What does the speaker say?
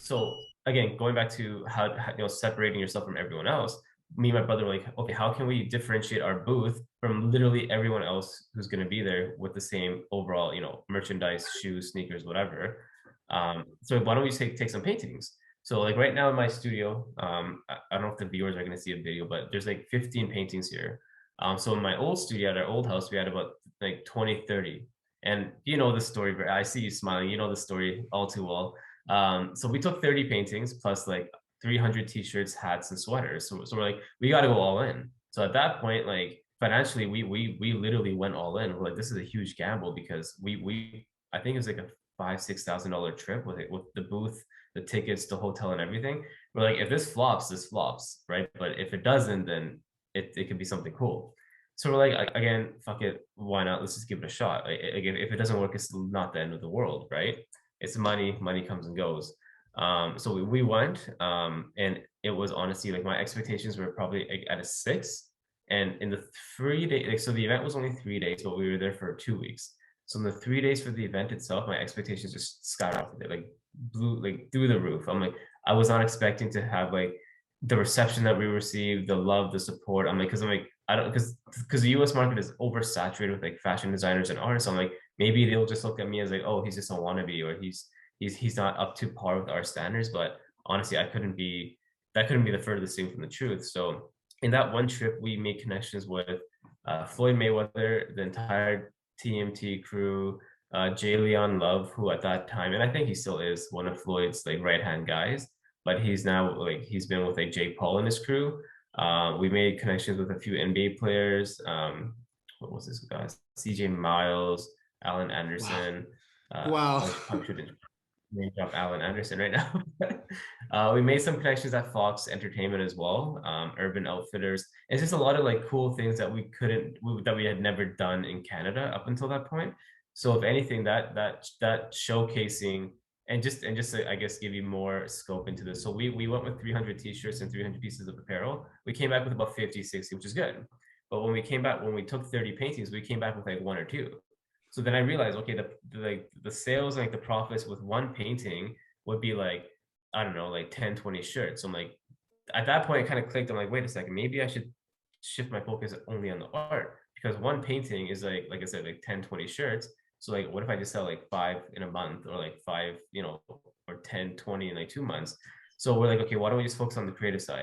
So again, going back to how separating yourself from everyone else, me and my brother were like, okay, how can we differentiate our booth from literally everyone else who's going to be there with the same overall, merchandise, shoes, sneakers, whatever. So why don't we take some paintings? So like right now in my studio, I don't know if the viewers are going to see a video, but there's like 15 paintings here. So in my old studio at our old house, we had about like 20, 30. And you know the story, I see you smiling, you know the story all too well. So we took 30 paintings plus like 300 t-shirts, hats, and sweaters. So we're like, we got to go all in. So at that point, like financially, we literally went all in. We're like, this is a huge gamble because we I think it was like a $5,000-6,000 trip with it, with the booth, the tickets, the hotel, and everything. We're like, if this flops, right? But if it doesn't, then it could be something cool. So we're like, again, fuck it, why not? Let's just give it a shot. Like, again, if it doesn't work, it's not the end of the world, right? It's money comes and goes. So we went, and it was honestly like my expectations were probably like, at a 6. And in the 3 days, like, so the event was only 3 days, but we were there for 2 weeks. So in the 3 days for the event itself, my expectations just skyrocketed, like blew like through the roof. I'm like, I was not expecting to have like the reception that we received, the love, the support. I'm like, because I'm like, I don't because the US market is oversaturated with like fashion designers and artists. I'm like, maybe they'll just look at me as like, oh, he's just a wannabe, or he's not up to par with our standards. But honestly, that couldn't be the furthest thing from the truth. So in that one trip, we made connections with Floyd Mayweather, the entire TMT crew, Jay Leon Love, who at that time, and I think he still is one of Floyd's like right hand guys, but he's now like he's been with like Jake Paul and his crew. We made connections with a few NBA players. What was this guy? CJ Miles, Allen Wow. Anderson. Wow. I probably shouldn't name drop Allen Anderson right now. We made some connections at Fox Entertainment as well, Urban Outfitters. It's just a lot of like cool things that that we had never done in Canada up until that point. So if anything, that showcasing and just to, I guess, give you more scope into this. So we went with 300 t-shirts and 300 pieces of apparel. We came back with about 50, 60, which is good. But when we took 30 paintings, we came back with like one or two. So then I realized, okay, like the sales, like the profits with one painting would be like, I don't know, like 10, 20 shirts. So I'm like, at that point, it kind of clicked. I'm like, wait a second, maybe I should shift my focus only on the art, because one painting is like I said, like 10, 20 shirts. So like, what if I just sell like five in a month, or like five, or 10, 20 in like 2 months? So we're like, okay, why don't we just focus on the creative side?